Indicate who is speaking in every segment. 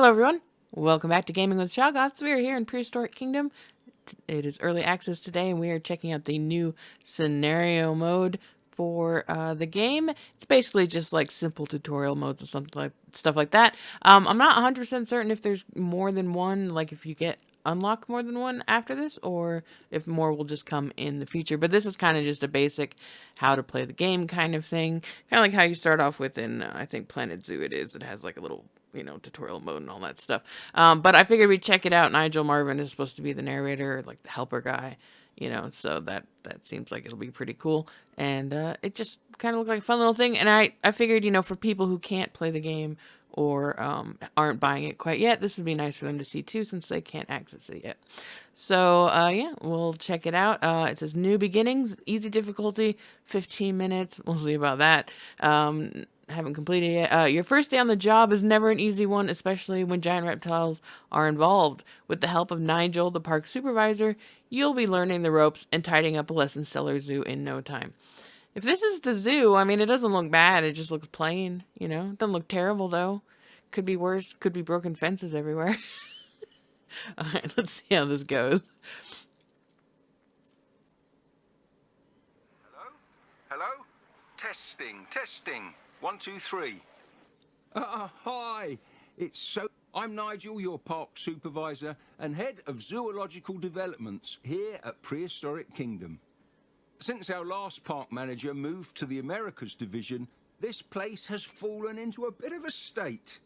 Speaker 1: Hello everyone, welcome back to Gaming with Shoggoths. We are here in Prehistoric Kingdom. It is early access today and we are checking out the new scenario mode for the game. It's basically just like simple tutorial modes or something like stuff like that. I'm not 100% certain if there's more than one, like if you get unlock more than one after this, or if more will just come in the future. But this is kind of just a basic how to play the game kind of thing. Kind of like how you start off with in, I think Planet Zoo it is. It has like a little, tutorial mode and all that stuff. But I figured we'd check it out. Nigel Marven is supposed to be the narrator, like the helper guy, so that seems like it'll be pretty cool. And it just kind of looked like a fun little thing. And I figured, for people who can't play the game or aren't buying it quite yet, this would be nice for them to see too, since they can't access it yet. So yeah, we'll check it out. It says new beginnings, easy difficulty, 15 minutes. We'll see about that. Haven't completed it yet. Your first day on the job is never an easy one, especially when giant reptiles are involved. With the help of Nigel, the park supervisor, you'll be learning the ropes and tidying up a less than stellar zoo in no time. If this is the zoo, I mean, it doesn't look bad. It just looks plain, It doesn't look terrible, though. Could be worse. Could be broken fences everywhere. All right, let's see how this goes.
Speaker 2: Hello? Hello? Testing. 1, 2, 3. Hi. I'm Nigel, your park supervisor and head of zoological developments here at Prehistoric Kingdom. Since our last park manager moved to the Americas division, this place has fallen into a bit of a state.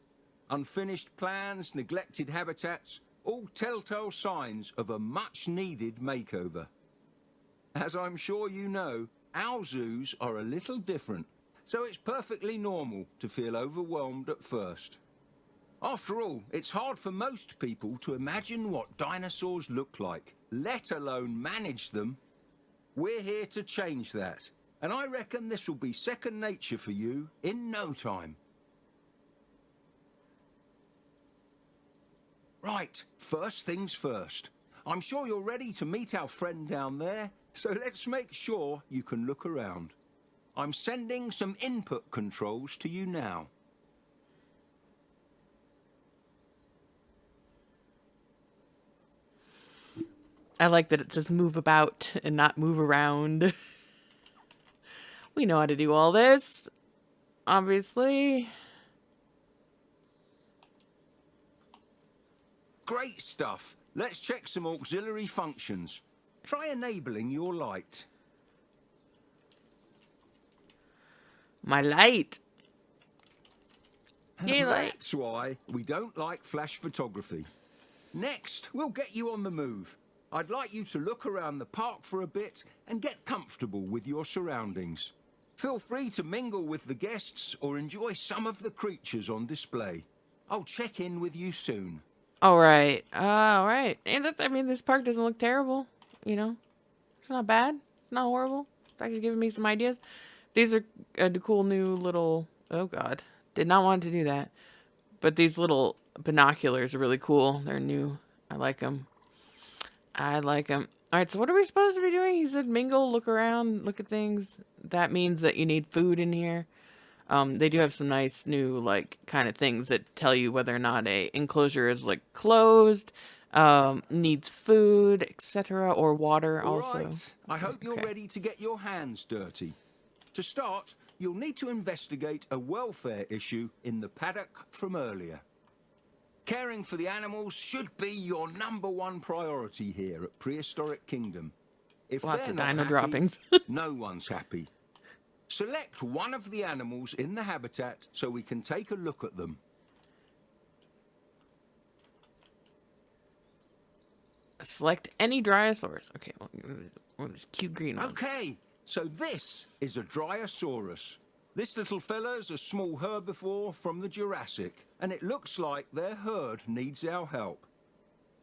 Speaker 2: Unfinished plans, neglected habitats, all telltale signs of a much-needed makeover. As I'm sure you know, our zoos are a little different, so it's perfectly normal to feel overwhelmed at first. After all, it's hard for most people to imagine what dinosaurs look like, let alone manage them. We're here to change that, and I reckon this will be second nature for you in no time. Right, first things first. I'm sure you're ready to meet our friend down there, so let's make sure you can look around. I'm sending some input controls to you now.
Speaker 1: I like that it says move about and not move around. We know how to do all this, obviously.
Speaker 2: Great stuff. Let's check some auxiliary functions. Try enabling your light.
Speaker 1: My light. Yay, light.
Speaker 2: That's why we don't like flash photography. Next, we'll get you on the move. I'd like you to look around the park for a bit and get comfortable with your surroundings. Feel free to mingle with the guests or enjoy some of the creatures on display. I'll check in with you soon.
Speaker 1: All right. And I mean, this park doesn't look terrible, It's not bad. It's not horrible. It's actually giving me some ideas. These are a cool new little... Oh, God. Did not want to do that. But these little binoculars are really cool. They're new. I like them. All right, so what are we supposed to be doing? He said mingle, look around, look at things. That means that you need food in here. They do have some nice new, like, kind of things that tell you whether or not a enclosure is, like, closed, needs food, etc., or water also.
Speaker 2: All right. I hope you're ready to get your hands dirty. To start, you'll need to investigate a welfare issue in the paddock from earlier. Caring for the animals should be your #1 priority here at Prehistoric Kingdom. If
Speaker 1: Lots
Speaker 2: they're
Speaker 1: of
Speaker 2: not
Speaker 1: dino
Speaker 2: happy,
Speaker 1: droppings.
Speaker 2: no one's happy. Select one of the animals in the habitat so we can take a look at them.
Speaker 1: Select any Dryosaurus. Okay, well, one of these cute green ones.
Speaker 2: Okay, so this is a Dryosaurus. This little fella's a small herbivore from the Jurassic, and it looks like their herd needs our help.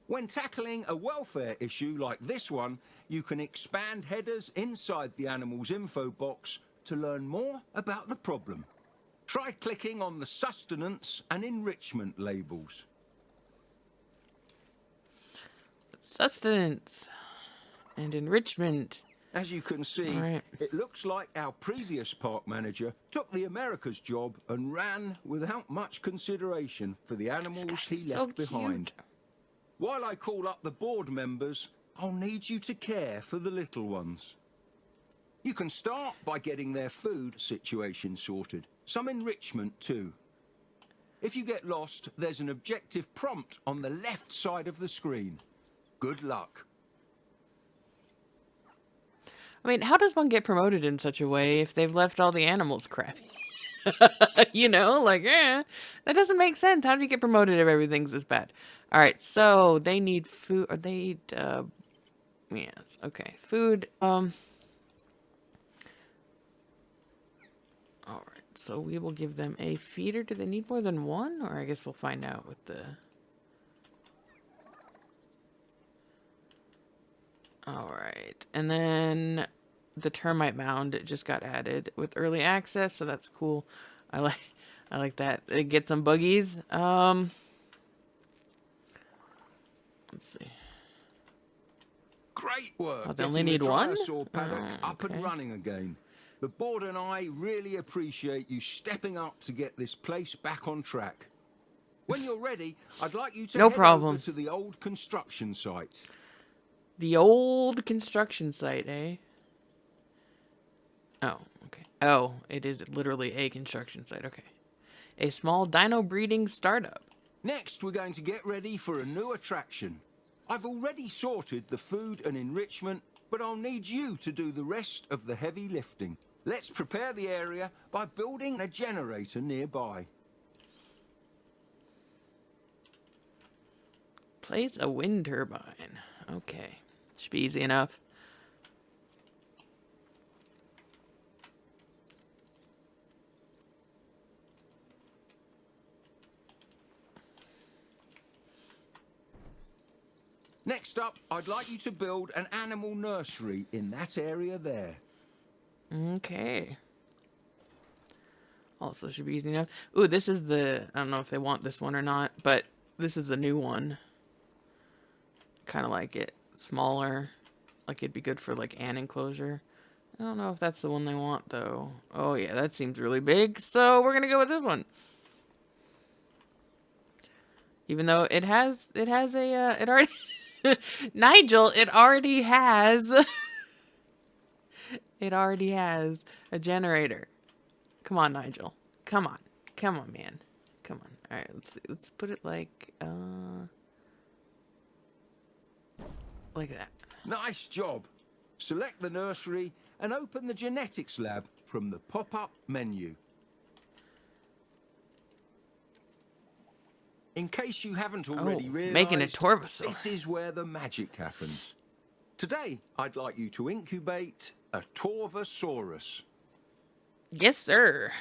Speaker 2: When tackling a welfare issue like this one, you can expand headers inside the animal's info box to learn more about the problem. Try clicking on the sustenance and enrichment labels.
Speaker 1: Sustenance and enrichment.
Speaker 2: As you can see,
Speaker 1: Right.
Speaker 2: it looks like our previous park manager took the America's job and ran without much consideration for the animals he
Speaker 1: So
Speaker 2: left
Speaker 1: cute.
Speaker 2: behind. While I call up the board members, I'll need you to care for the little ones. You can start by getting their food situation sorted, some enrichment too. If you get lost, there's an objective prompt on the left side of the screen. Good luck.
Speaker 1: I mean, how does one get promoted in such a way if they've left all the animals crappy? You know, like, that doesn't make sense. How do you get promoted if everything's this bad? All right, so they need food. Or they need, yes, okay, food. All right, so we will give them a feeder. Do they need more than one? Or I guess we'll find out with the... All right, and then the termite mound just got added with early access, so that's cool. I like that. It gets some buggies. Let's see.
Speaker 2: Great work.
Speaker 1: Oh, they only
Speaker 2: getting
Speaker 1: need
Speaker 2: the
Speaker 1: one?
Speaker 2: dinosaur paddock up
Speaker 1: okay.
Speaker 2: and running again. The board and I really appreciate you stepping up to get this place back on track. When you're ready, I'd like you to
Speaker 1: No
Speaker 2: head
Speaker 1: problem.
Speaker 2: over to the old construction site.
Speaker 1: The old construction site, eh? Oh, okay. Oh, it is literally a construction site. Okay. A small dino breeding startup.
Speaker 2: Next, we're going to get ready for a new attraction. I've already sorted the food and enrichment, but I'll need you to do the rest of the heavy lifting. Let's prepare the area by building a generator nearby.
Speaker 1: Place a wind turbine. Okay. Should be easy enough.
Speaker 2: Next up, I'd like you to build an animal nursery in that area there.
Speaker 1: Okay. Also should be easy enough. Ooh, this is the... I don't know if they want this one or not, but this is the new one. Kind of like it. Smaller. Like it'd be good for like an enclosure. I don't know if that's the one they want though. Oh yeah, that seems really big. So we're gonna go with this one. Even though it has a it already Nigel, it already has it already has a generator. Come on, Nigel. Come on. Come on, man. Come on. All right, let's see. Let's put it like that.
Speaker 2: Nice job. Select the nursery and open the genetics lab from the pop-up menu. In case you haven't already realized,
Speaker 1: making a Torvosaur.
Speaker 2: this is where the magic happens. Today, I'd like you to incubate a Torvosaurus.
Speaker 1: Yes, sir.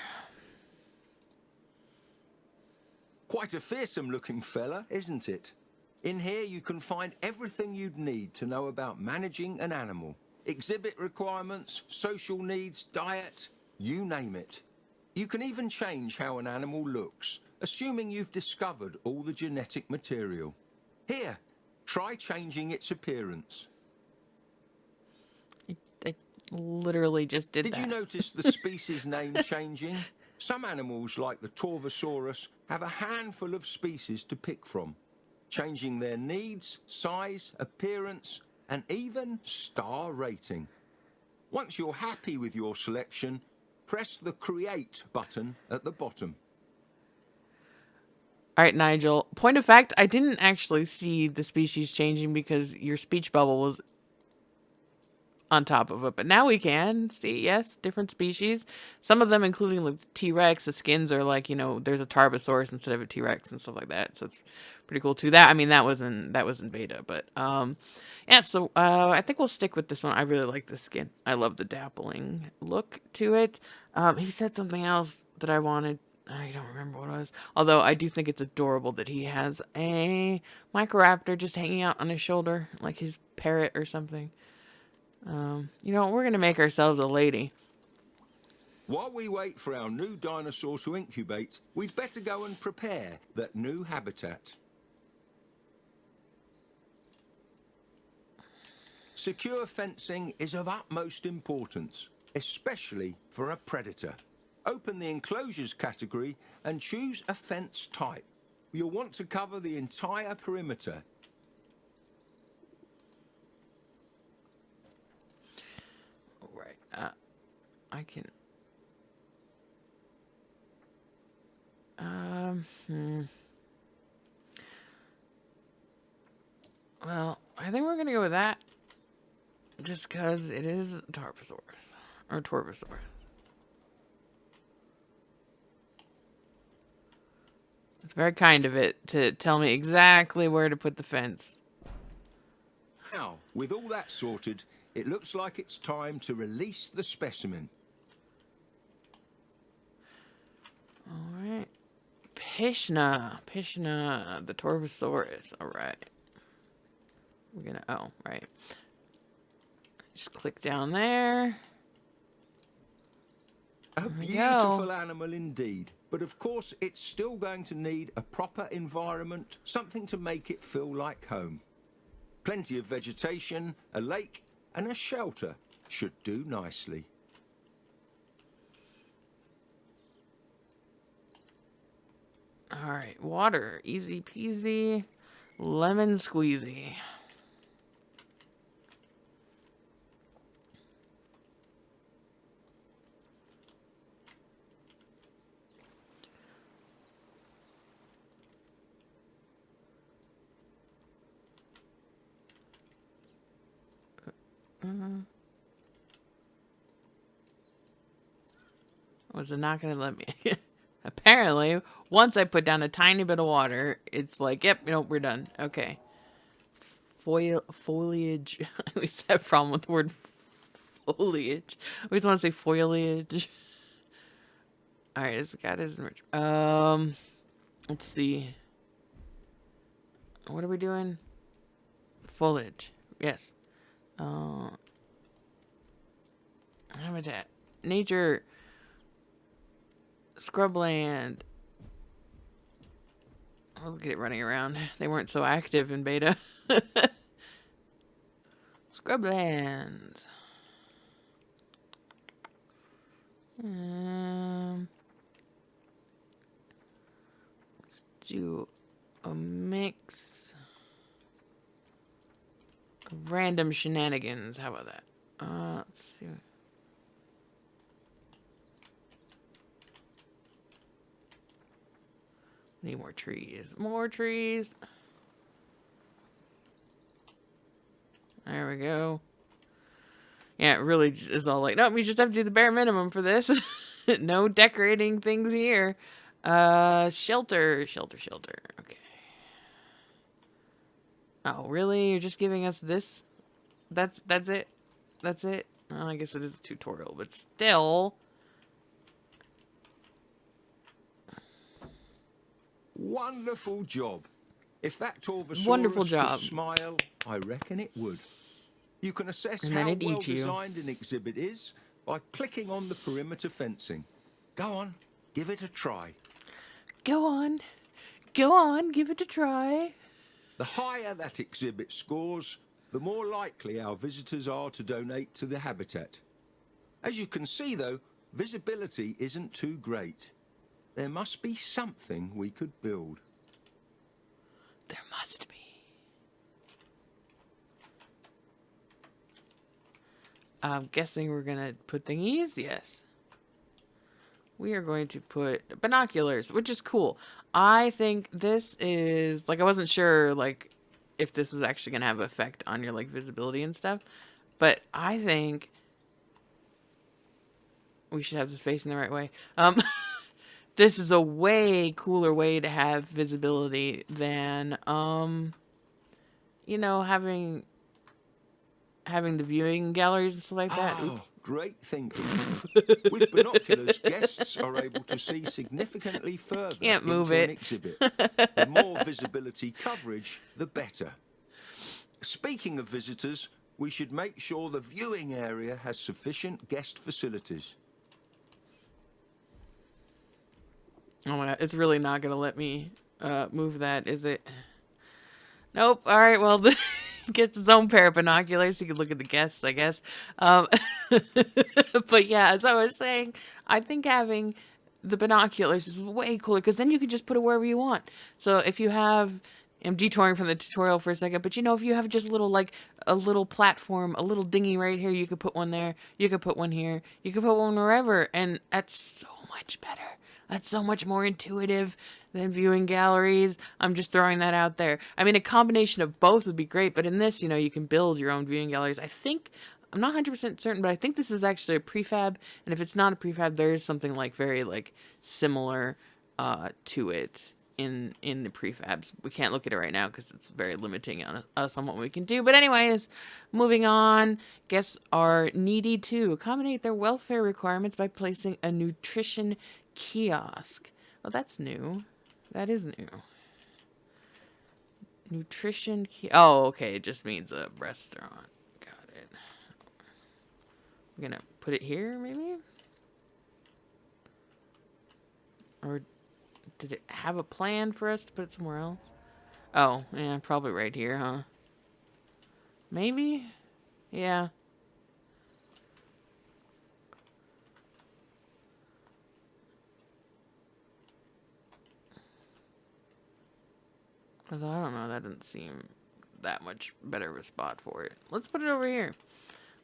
Speaker 2: Quite a fearsome looking fella, isn't it? In here you can find everything you'd need to know about managing an animal. Exhibit requirements, social needs, diet, you name it. You can even change how an animal looks, assuming you've discovered all the genetic material. Here, try changing its appearance.
Speaker 1: I literally just did that.
Speaker 2: Did you notice the species name changing? Some animals, like the Torvosaurus, have a handful of species to pick from, changing their needs, size, appearance, and even star rating. Once you're happy with your selection, press the Create button at the bottom.
Speaker 1: All right, Nigel. Point of fact, I didn't actually see the species changing because your speech bubble was on top of it. But now we can see, yes, different species. Some of them, including like the T-Rex, the skins are like, you know, there's a Tarbosaurus instead of a T-Rex and stuff like that. So it's pretty cool too. That, I mean, that was in beta, but yeah. So I think we'll stick with this one. I really like the skin. I love the dappling look to it. He said something else that I wanted. I don't remember what it was. Although I do think it's adorable that he has a Microraptor just hanging out on his shoulder, like his parrot or something. You know, we're going to make ourselves a lady.
Speaker 2: While we wait for our new dinosaur to incubate, we'd better go and prepare that new habitat. Secure fencing is of utmost importance, especially for a predator. Open the enclosures category and choose a fence type. You'll want to cover the entire perimeter.
Speaker 1: All right. I can... Well, I think we're going to go with that. Just because it is Tarbosaurus. Or Torbosaurus. It's very kind of it to tell me exactly where to put the fence.
Speaker 2: Now, with all that sorted, it looks like it's time to release the specimen.
Speaker 1: Alright. Pishna, the Torvosaurus. Alright. We're gonna, oh, right. Just click down there.
Speaker 2: A beautiful animal indeed. But of course, it's still going to need a proper environment, something to make it feel like home. Plenty of vegetation, a lake, and a shelter should do nicely.
Speaker 1: All right, water, easy peasy, lemon squeezy. Was it not going to let me? Apparently, once I put down a tiny bit of water, it's like, yep, nope, we're done. Okay. Foliage. I always have a problem with the word foliage. I always want to say foliage. All right, it's got his rich. Let's see. What are we doing? Foliage. Yes. Habitat. Nature. Scrubland. Oh, look at it running around. They weren't so active in beta. Scrublands. Let's do a mix of random shenanigans. How about that? Let's see. Need more trees. More trees. There we go. Yeah, it really is all like, nope, we just have to do the bare minimum for this. No decorating things here. Shelter. Okay. Oh, really? You're just giving us this? That's it? That's it? Well, I guess it is a tutorial, but still.
Speaker 2: Wonderful job. If that Torvosaurus
Speaker 1: Wonderful job.
Speaker 2: could smile, I reckon it would. You can assess
Speaker 1: And
Speaker 2: how
Speaker 1: then it'd
Speaker 2: well
Speaker 1: eat you.
Speaker 2: designed an exhibit is by clicking on the perimeter fencing. Go on, give it a try.
Speaker 1: Go on. Go on, give it a try.
Speaker 2: The higher that exhibit scores, the more likely our visitors are to donate to the habitat. As you can see, though, visibility isn't too great. There must be something we could build.
Speaker 1: There must be. I'm guessing we're going to put thingies? Yes. We are going to put binoculars, which is cool. I think this is, like, I wasn't sure, like, if this was actually going to have an effect on your, like, visibility and stuff. But I think we should have this facing the right way. This is a way cooler way to have visibility than, you know, having the viewing galleries and stuff like that.
Speaker 2: Oh,
Speaker 1: Oops.
Speaker 2: great thinking. With binoculars, guests are able to see significantly further
Speaker 1: Can't move
Speaker 2: into
Speaker 1: it.
Speaker 2: an exhibit. The more visibility coverage, the better. Speaking of visitors, we should make sure the viewing area has sufficient guest facilities.
Speaker 1: Oh my god, it's really not going to let me move that, is it? Nope. All right, well, gets his own pair of binoculars. He can look at the guests, I guess. Um, but yeah, as I was saying, I think having the binoculars is way cooler because then you can just put it wherever you want. So if you have, I'm detouring from the tutorial for a second, but you know, if you have just a little, like a little platform, a little dinghy right here, you could put one there, you could put one here, you could put one wherever, and that's so much better. That's so much more intuitive than viewing galleries. I'm just throwing that out there. I mean, a combination of both would be great, but in this, you know, you can build your own viewing galleries. I think, I'm not 100% certain, but I think this is actually a prefab, and if it's not a prefab, there is something like very like similar to it in the prefabs. We can't look at it right now because it's very limiting on us on what we can do. But anyways, moving on. Guests are needy to accommodate their welfare requirements by placing a nutrition kiosk. Well, that's new. That is new. Nutrition oh, okay. It just means a restaurant. Got it. I'm gonna put it here, maybe? Or did it have a plan for us to put it somewhere else? Oh, yeah, probably right here, huh? Maybe? Yeah. Although, I don't know, that doesn't seem that much better of a spot for it. Let's put it over here.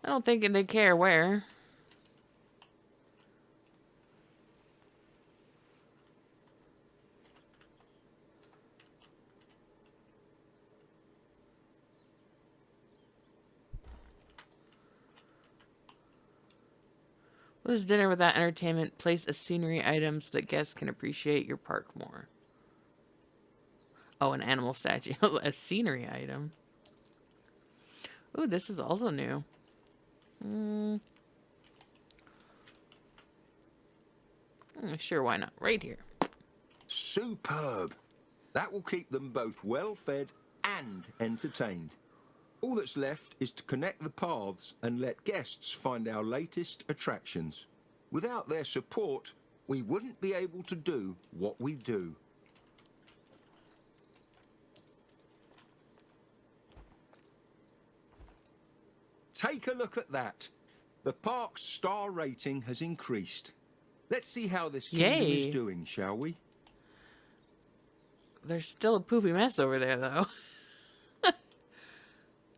Speaker 1: I don't think they care where. What is dinner without entertainment? Place a scenery item so that guests can appreciate your park more. Oh, an animal statue. A scenery item. Ooh, this is also new. Sure, why not? Right here.
Speaker 2: Superb. That will keep them both well fed and entertained. All that's left is to connect the paths and let guests find our latest attractions. Without their support, we wouldn't be able to do what we do. Take a look at that. The park's star rating has increased. Let's see how this kingdom is doing, shall we?
Speaker 1: There's still a poopy mess over there, though.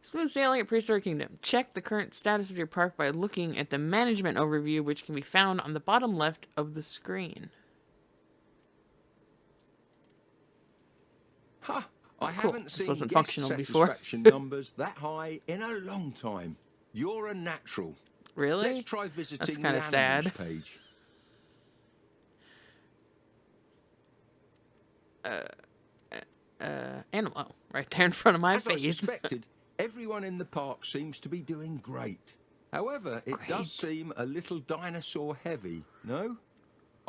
Speaker 1: Smooth sailing at Prehistoric Kingdom. Check the current status of your park by looking at the management overview, which can be found on the bottom left of the screen.
Speaker 2: Ha!
Speaker 1: Oh,
Speaker 2: I
Speaker 1: cool.
Speaker 2: haven't seen
Speaker 1: wasn't
Speaker 2: guest
Speaker 1: functional
Speaker 2: satisfaction numbers that high in a long time. You're a natural.
Speaker 1: Really?
Speaker 2: Let's try visiting
Speaker 1: That's
Speaker 2: the
Speaker 1: kind of
Speaker 2: animals
Speaker 1: sad.
Speaker 2: page.
Speaker 1: Animal. Oh, right there in front of my
Speaker 2: As I
Speaker 1: face.
Speaker 2: suspected, everyone in the park seems to be doing great. However, it does seem a little dinosaur heavy, no?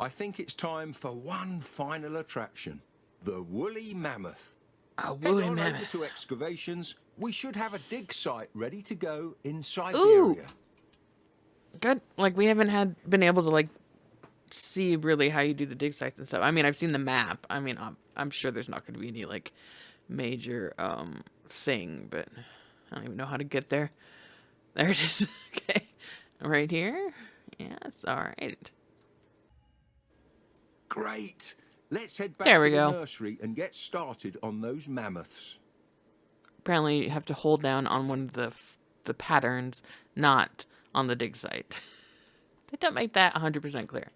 Speaker 2: I think it's time for one final attraction. The woolly mammoth.
Speaker 1: A woolly
Speaker 2: Head on over
Speaker 1: mammoth.
Speaker 2: to excavations. We should have a dig site ready to go in
Speaker 1: Ooh.
Speaker 2: Siberia.
Speaker 1: Good. Like, we haven't been able to, like, see really how you do the dig sites and stuff. I mean, I've seen the map. I mean, I'm sure there's not going to be any, like, major, thing, but I don't even know how to get there. There it is. Okay. Right here? Yes, alright.
Speaker 2: Great. Let's head back
Speaker 1: There
Speaker 2: to
Speaker 1: we
Speaker 2: the
Speaker 1: go.
Speaker 2: nursery and get started on those mammoths.
Speaker 1: Apparently, you have to hold down on one of the patterns, not on the dig site. They don't make that 100% clear.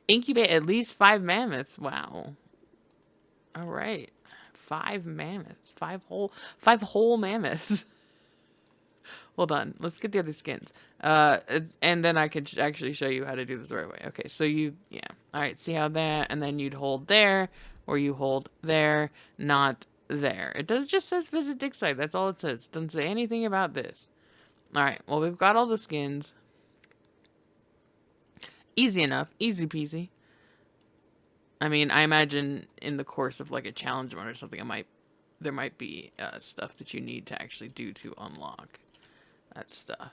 Speaker 1: Incubate at least 5 mammoths. Wow. All right. 5 mammoths. 5 whole mammoths. Hold on. Let's get the other skins. And then I could actually show you how to do this the right way. Okay, so yeah. All right, see how that, and then you'd hold there, or you hold there, not there. It just says visit dig site. That's all it says. It doesn't say anything about this. All right, well, we've got all the skins. Easy enough. Easy peasy. I mean, I imagine in the course of, like, a challenge mode or something, there might be stuff that you need to actually do to unlock that stuff.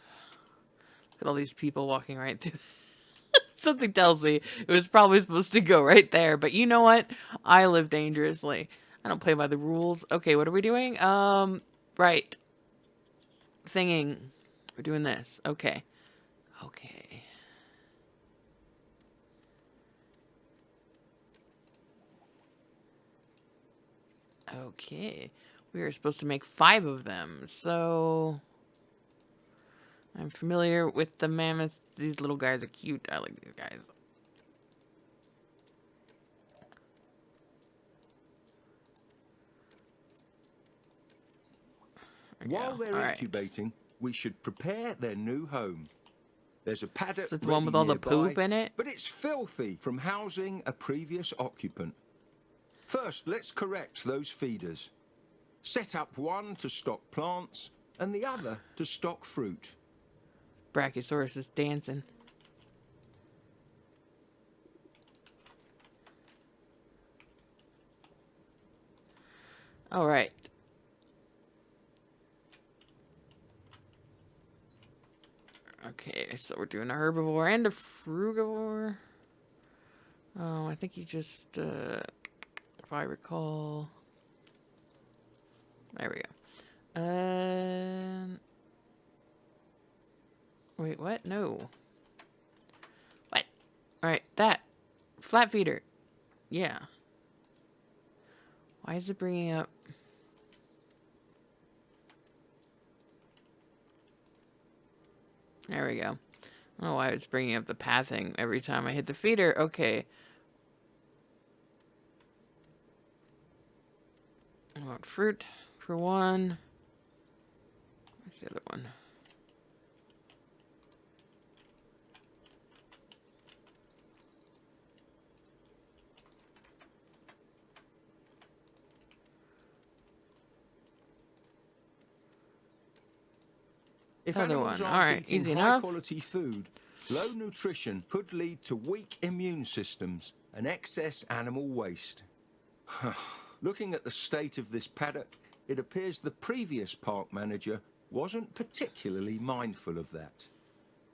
Speaker 1: Look at all these people walking right through. Something tells me it was probably supposed to go right there, but you know what? I live dangerously. I don't play by the rules. Okay, what are we doing? right thinging. We're doing this. Okay. Okay. Okay. We are supposed to make 5 of them. So I'm familiar with the mammoths. These little guys are cute. I like these guys.
Speaker 2: While they're
Speaker 1: All right.
Speaker 2: incubating, we should prepare their new home. There's a paddock
Speaker 1: Is it the
Speaker 2: ready
Speaker 1: one with all the
Speaker 2: nearby,
Speaker 1: poop in it?
Speaker 2: but it's filthy from housing a previous occupant. First, let's correct those feeders. Set up one to stock plants and the other to stock fruit.
Speaker 1: Brachiosaurus is dancing. All right. Okay, so we're doing a herbivore and a frugivore. Oh, I think you just, if I recall. There we go. Wait, what? No. What? All right, that. Flat feeder. Yeah. Why is it bringing up? There we go. I don't know why it's bringing up the pathing every time I hit the feeder. Okay. I want fruit for one. Where's the other one?
Speaker 2: If
Speaker 1: Other
Speaker 2: animals
Speaker 1: one.
Speaker 2: aren't
Speaker 1: All right,
Speaker 2: eating
Speaker 1: easy
Speaker 2: high
Speaker 1: enough.
Speaker 2: quality food, low nutrition could lead to weak immune systems and excess animal waste. Looking at the state of this paddock, it appears the previous park manager wasn't particularly mindful of that.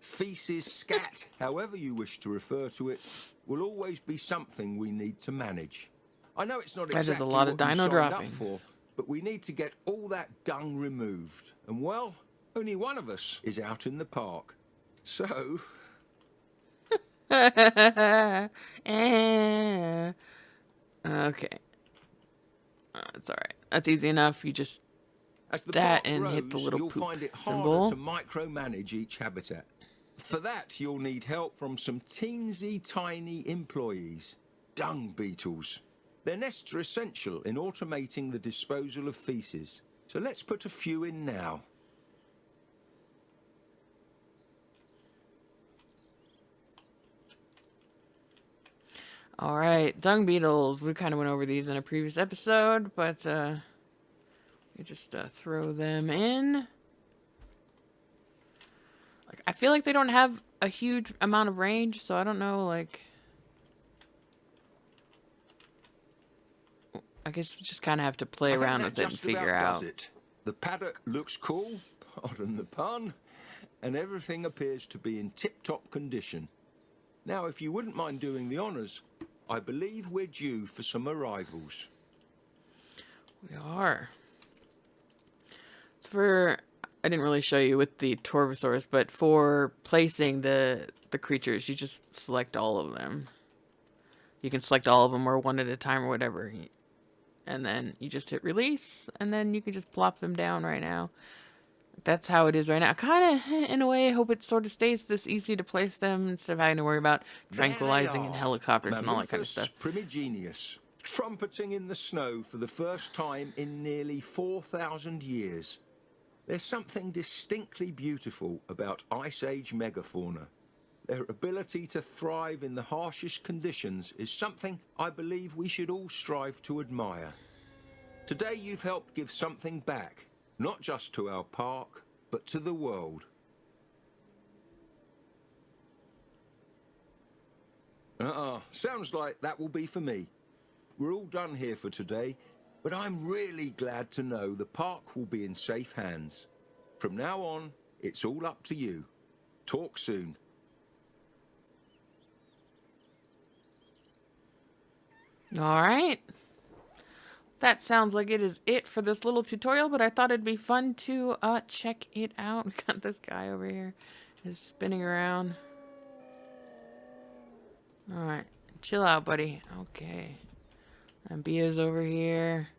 Speaker 2: Feces, scat, however you wish to refer to it, will always be something we need to manage. I know it's not
Speaker 1: That is a
Speaker 2: exactly
Speaker 1: lot of
Speaker 2: what you
Speaker 1: dino
Speaker 2: signed up
Speaker 1: droppings.
Speaker 2: for, but we need to get all that dung removed. And well, only one of us is out in the park. So,
Speaker 1: Okay. That's all right. That's easy enough. You just
Speaker 2: as the
Speaker 1: that
Speaker 2: park
Speaker 1: and hit the
Speaker 2: grows,
Speaker 1: little
Speaker 2: you'll
Speaker 1: poop
Speaker 2: find it harder
Speaker 1: symbol.
Speaker 2: to micromanage each habitat. For that, you'll need help from some teensy tiny employees, dung beetles. Their nests are essential in automating the disposal of feces. So let's put a few in now.
Speaker 1: All right, dung beetles. We kind of went over these in a previous episode, but you just throw them in. Like, I feel like they don't have a huge amount of range, so I don't know. Like, I guess we just kind of have to play
Speaker 2: I think
Speaker 1: around
Speaker 2: that
Speaker 1: with it and
Speaker 2: just
Speaker 1: figure
Speaker 2: about
Speaker 1: out.
Speaker 2: does it. The paddock looks cool, pardon the pun, and everything appears to be in tip-top condition. Now, if you wouldn't mind doing the honours, I believe we're due for some arrivals.
Speaker 1: We are. It's for, I didn't really show you with the Torvosaurus, but for placing the creatures, you just select all of them. You can select all of them or one at a time or whatever. And then you just hit release, and then you can just plop them down right now. That's how it is right now. Kind of, in a way, hope it sort of stays this easy to place them instead of having to worry about tranquilizing and helicopters and all that kind of
Speaker 2: Mammoths
Speaker 1: stuff.
Speaker 2: primigenius, trumpeting in the snow for the first time in nearly 4,000 years. There's something distinctly beautiful about Ice Age megafauna. Their ability to thrive in the harshest conditions is something I believe we should all strive to admire. Today you've helped give something back, not just to our park, but to the world. Sounds like that will be for me. We're all done here for today, but I'm really glad to know the park will be in safe hands. From now on, it's all up to you. Talk soon.
Speaker 1: All right. that sounds like it is it for this little tutorial, but I thought it'd be fun to check it out. We got this guy over here, just spinning around. All right, chill out, buddy. Okay, and Bia's over here.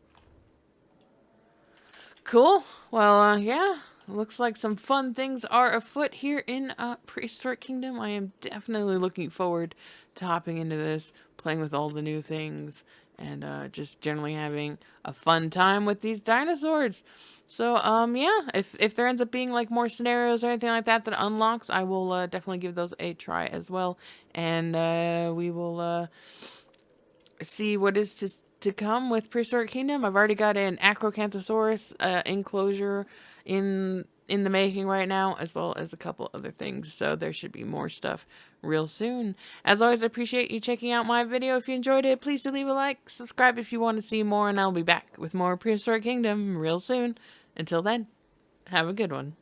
Speaker 1: Cool. Well, yeah. Looks like some fun things are afoot here in Prehistoric Kingdom. I am definitely looking forward to hopping into this, playing with all the new things, and just generally having a fun time with these dinosaurs. So, yeah, if there ends up being like more scenarios or anything like that that unlocks, I will definitely give those a try as well, and we will see what is to come with Prehistoric Kingdom. I've already got an Acrocanthosaurus enclosure in the making right now, as well as a couple other things. So there should be more stuff real soon. As always, I appreciate you checking out my video. If you enjoyed it, please do leave a like, subscribe if you want to see more, and I'll be back with more Prehistoric Kingdom real soon. Until then, have a good one.